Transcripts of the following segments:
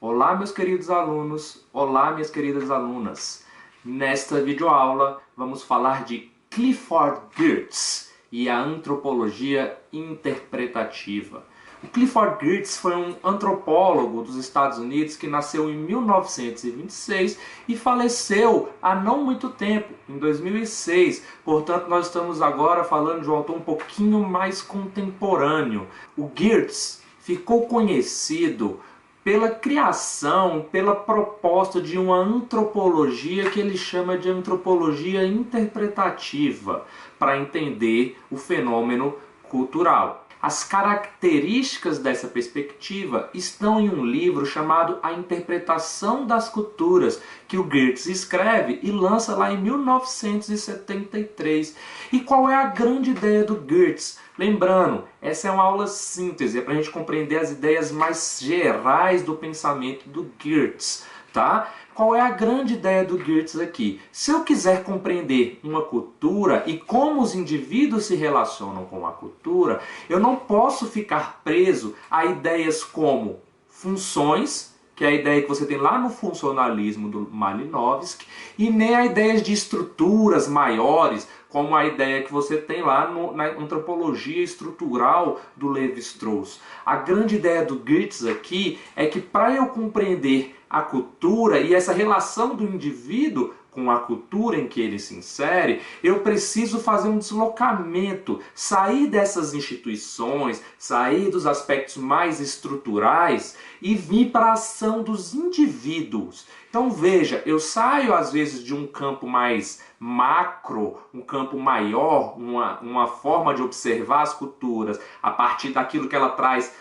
Olá, meus queridos alunos, olá, minhas queridas alunas. Nesta videoaula vamos falar de Clifford Geertz e a antropologia interpretativa. O Clifford Geertz foi um antropólogo dos Estados Unidos que nasceu em 1926 e faleceu há não muito tempo, em 2006. Portanto, nós estamos agora falando de um autor um pouquinho mais contemporâneo. O Geertz ficou conhecido pela criação, pela proposta de uma antropologia que ele chama de antropologia interpretativa, para entender o fenômeno cultural. As características dessa perspectiva estão em um livro chamado A Interpretação das Culturas, que o Geertz escreve e lança lá em 1973. E qual é a grande ideia do Geertz? Lembrando, essa é uma aula síntese, é para a gente compreender as ideias mais gerais do pensamento do Geertz, tá? Qual é a grande ideia do Geertz aqui? Se eu quiser compreender uma cultura e como os indivíduos se relacionam com a cultura, eu não posso ficar preso a ideias como funções, que é a ideia que você tem lá no funcionalismo do Malinowski, e nem a ideias de estruturas maiores, como a ideia que você tem lá na antropologia estrutural do Levi-Strauss. A grande ideia do Geertz aqui é que para eu compreender a cultura e essa relação do indivíduo com a cultura em que ele se insere, eu preciso fazer um deslocamento, sair dessas instituições, sair dos aspectos mais estruturais e vir para a ação dos indivíduos. Então veja, eu saio às vezes de um campo mais macro, um campo maior, uma forma de observar as culturas a partir daquilo que ela traz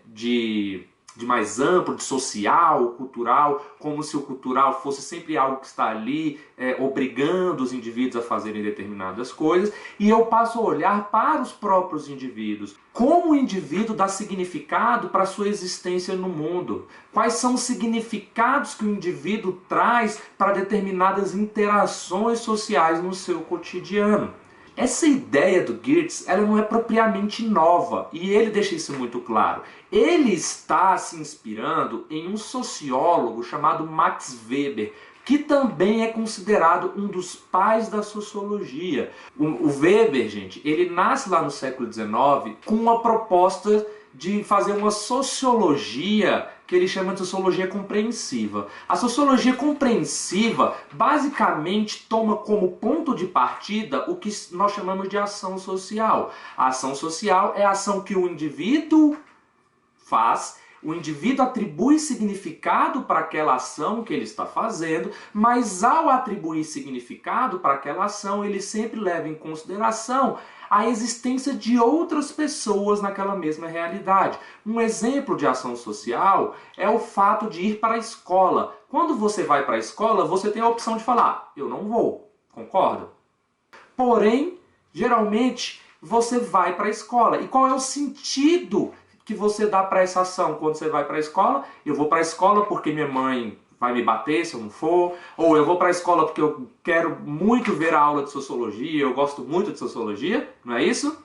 de mais amplo, de social, cultural, como se o cultural fosse sempre algo que está ali obrigando os indivíduos a fazerem determinadas coisas, e eu passo a olhar para os próprios indivíduos. Como o indivíduo dá significado para a sua existência no mundo? Quais são os significados que o indivíduo traz para determinadas interações sociais no seu cotidiano? Essa ideia do Geertz, ela não é propriamente nova, e ele deixa isso muito claro. Ele está se inspirando em um sociólogo chamado Max Weber, que também é considerado um dos pais da sociologia. O Weber, gente, ele nasce lá no século XIX com uma proposta de fazer uma sociologia que ele chama de sociologia compreensiva. A sociologia compreensiva basicamente toma como ponto de partida o que nós chamamos de ação social. A ação social é a ação que o indivíduo faz, o indivíduo atribui significado para aquela ação que ele está fazendo, mas ao atribuir significado para aquela ação, ele sempre leva em consideração a existência de outras pessoas naquela mesma realidade. Um exemplo de ação social é o fato de ir para a escola. Quando você vai para a escola, você tem a opção de falar, eu não vou, concorda? Porém, geralmente, você vai para a escola. E qual é o sentido que você dá para essa ação quando você vai para a escola? Eu vou para a escola porque minha mãe vai me bater se eu não for, ou eu vou para a escola porque eu quero muito ver a aula de sociologia, eu gosto muito de sociologia, não é isso?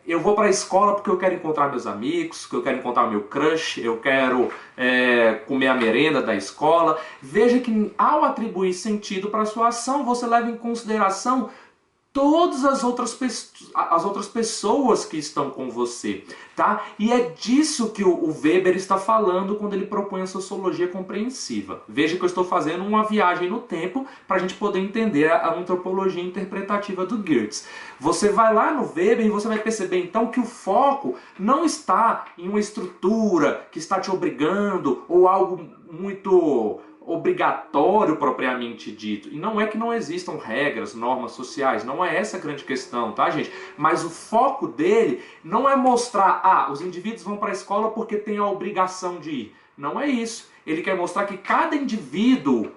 Eu vou para a escola porque eu quero encontrar meus amigos, que eu quero encontrar o meu crush, eu quero comer a merenda da escola. Veja que ao atribuir sentido para a sua ação, você leva em consideração todas as outras pessoas que estão com você, tá? E é disso que o Weber está falando quando ele propõe a sociologia compreensiva. Veja que eu estou fazendo uma viagem no tempo para a gente poder entender a antropologia interpretativa do Geertz. Você vai lá no Weber e você vai perceber então que o foco não está em uma estrutura que está te obrigando ou algo muito obrigatório propriamente dito. E não é que não existam regras, normas sociais, não é essa a grande questão, tá, gente? Mas o foco dele não é mostrar, os indivíduos vão para a escola porque têm a obrigação de ir. Não é isso. Ele quer mostrar que cada indivíduo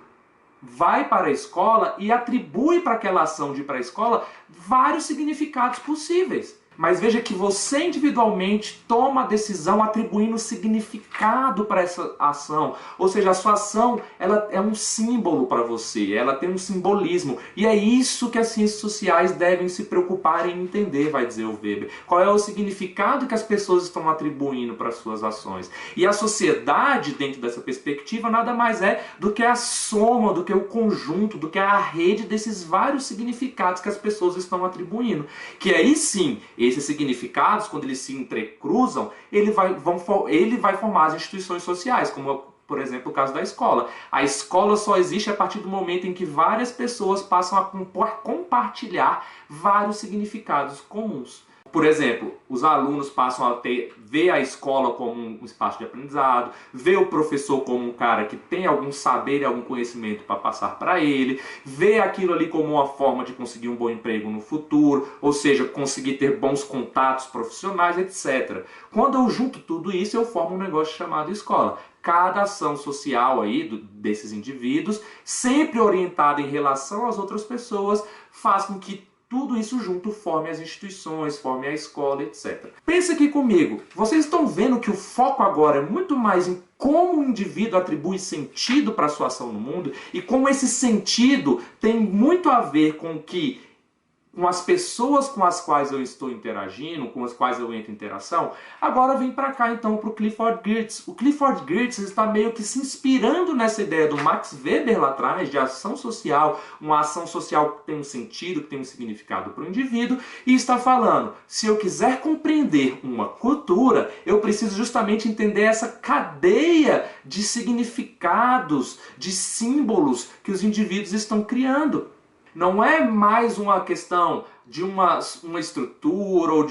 vai para a escola e atribui para aquela ação de ir para a escola vários significados possíveis. Mas veja que você individualmente toma a decisão atribuindo significado para essa ação. Ou seja, a sua ação ela é um símbolo para você, ela tem um simbolismo. E é isso que as ciências sociais devem se preocupar em entender, vai dizer o Weber. Qual é o significado que as pessoas estão atribuindo para as suas ações. E a sociedade, dentro dessa perspectiva, nada mais é do que a soma, do que o conjunto, do que a rede desses vários significados que as pessoas estão atribuindo. Que aí sim, esses significados, quando eles se entrecruzam, ele vai formar as instituições sociais, como, por exemplo, o caso da escola. A escola só existe a partir do momento em que várias pessoas passam a compartilhar vários significados comuns. Por exemplo, os alunos passam a ver a escola como um espaço de aprendizado, ver o professor como um cara que tem algum saber e algum conhecimento para passar para ele, ver aquilo ali como uma forma de conseguir um bom emprego no futuro, ou seja, conseguir ter bons contatos profissionais, etc. Quando eu junto tudo isso, eu formo um negócio chamado escola. Cada ação social aí desses indivíduos, sempre orientada em relação às outras pessoas, faz com que tudo isso junto forme as instituições, forme a escola, etc. Pensa aqui comigo, vocês estão vendo que o foco agora é muito mais em como o indivíduo atribui sentido para a sua ação no mundo e como esse sentido tem muito a ver com as pessoas com as quais eu estou interagindo, com as quais eu entro em interação. Agora vem para cá então para o Clifford Geertz. O Clifford Geertz está meio que se inspirando nessa ideia do Max Weber lá atrás, de ação social, uma ação social que tem um sentido, que tem um significado para o indivíduo, e está falando, se eu quiser compreender uma cultura, eu preciso justamente entender essa cadeia de significados, de símbolos que os indivíduos estão criando. Não é mais uma questão de uma estrutura ou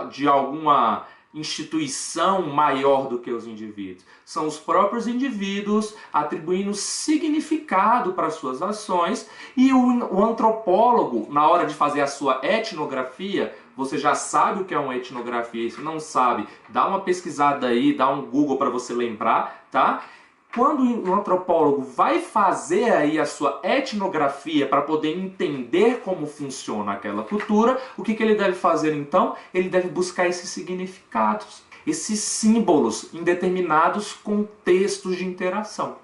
de alguma instituição maior do que os indivíduos. São os próprios indivíduos atribuindo significado para suas ações e o antropólogo, na hora de fazer a sua etnografia, você já sabe o que é uma etnografia, se não sabe, dá uma pesquisada aí, dá um Google para você lembrar, tá? Quando o antropólogo vai fazer aí a sua etnografia para poder entender como funciona aquela cultura, o que ele deve fazer então? Ele deve buscar esses significados, esses símbolos em determinados contextos de interação.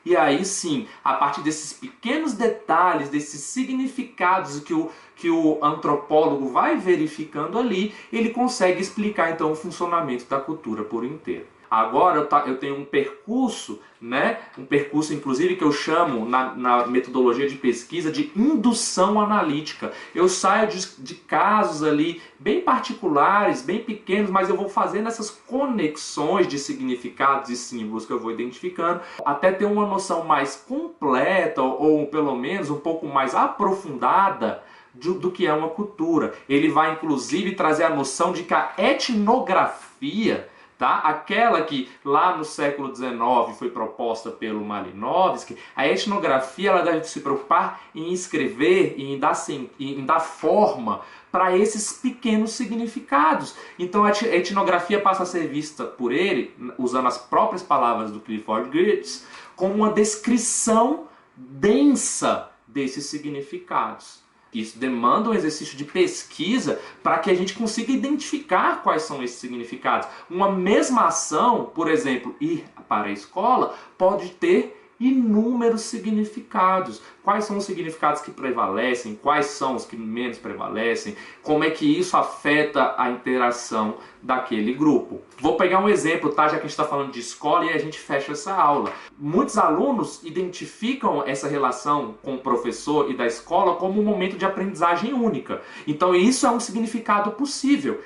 E aí sim, a partir desses pequenos detalhes, desses significados que o antropólogo vai verificando ali, ele consegue explicar então o funcionamento da cultura por inteiro. Agora eu tenho um percurso, né? Um percurso inclusive que eu chamo na metodologia de pesquisa de indução analítica. Eu saio de casos ali bem particulares, bem pequenos, mas eu vou fazendo essas conexões de significados e símbolos que eu vou identificando, até ter uma noção mais completa ou pelo menos um pouco mais aprofundada do que é uma cultura. Ele vai inclusive trazer a noção de que a etnografia, tá? Aquela que lá no século XIX foi proposta pelo Malinowski, a etnografia ela deve se preocupar em escrever e em dar forma para esses pequenos significados. Então a etnografia passa a ser vista por ele, usando as próprias palavras do Clifford Geertz, como uma descrição densa desses significados. Isso demanda um exercício de pesquisa para que a gente consiga identificar quais são esses significados. Uma mesma ação, por exemplo, ir para a escola, pode ter inúmeros significados. Quais são os significados que prevalecem? Quais são os que menos prevalecem? Como é que isso afeta a interação daquele grupo? Vou pegar um exemplo, tá? Já que a gente está falando de escola e a gente fecha essa aula. Muitos alunos identificam essa relação com o professor e da escola como um momento de aprendizagem única. Então isso é um significado possível.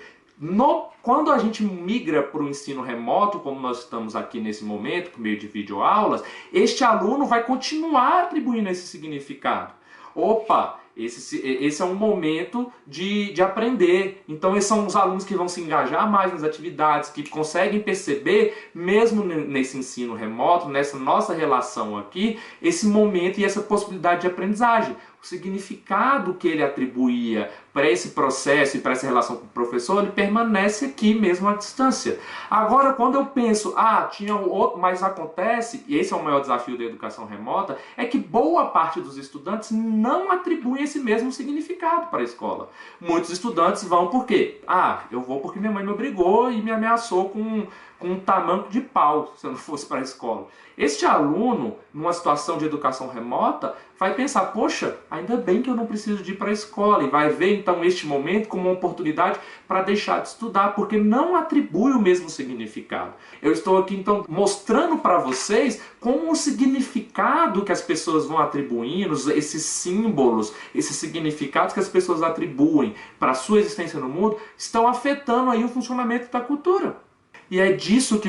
Quando a gente migra para o ensino remoto, como nós estamos aqui nesse momento, por meio de videoaulas, este aluno vai continuar atribuindo esse significado. Opa, esse é um momento de aprender. Então esses são os alunos que vão se engajar mais nas atividades, que conseguem perceber, mesmo nesse ensino remoto, nessa nossa relação aqui, esse momento e essa possibilidade de aprendizagem. O significado que ele atribuía para esse processo e para essa relação com o professor, ele permanece aqui mesmo à distância. Agora, quando eu penso, tinha outro, mas acontece, e esse é o maior desafio da educação remota, é que boa parte dos estudantes não atribuem esse mesmo significado para a escola. Muitos estudantes vão por quê? Ah, eu vou porque minha mãe me obrigou e me ameaçou com um tamanco de pau se eu não fosse para a escola. Este aluno, numa situação de educação remota, vai pensar, poxa, ainda bem que eu não preciso de ir para a escola, e vai ver então este momento como uma oportunidade para deixar de estudar, porque não atribui o mesmo significado. Eu estou aqui então mostrando para vocês como o significado que as pessoas vão atribuindo, esses símbolos, esses significados que as pessoas atribuem para a sua existência no mundo, estão afetando aí o funcionamento da cultura. E é disso que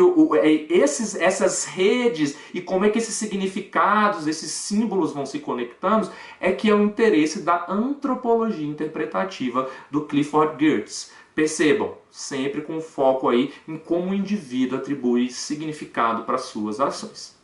essas redes e como é que esses significados, esses símbolos vão se conectando, é que é o interesse da antropologia interpretativa do Clifford Geertz. Percebam, sempre com foco aí em como o indivíduo atribui significado para suas ações.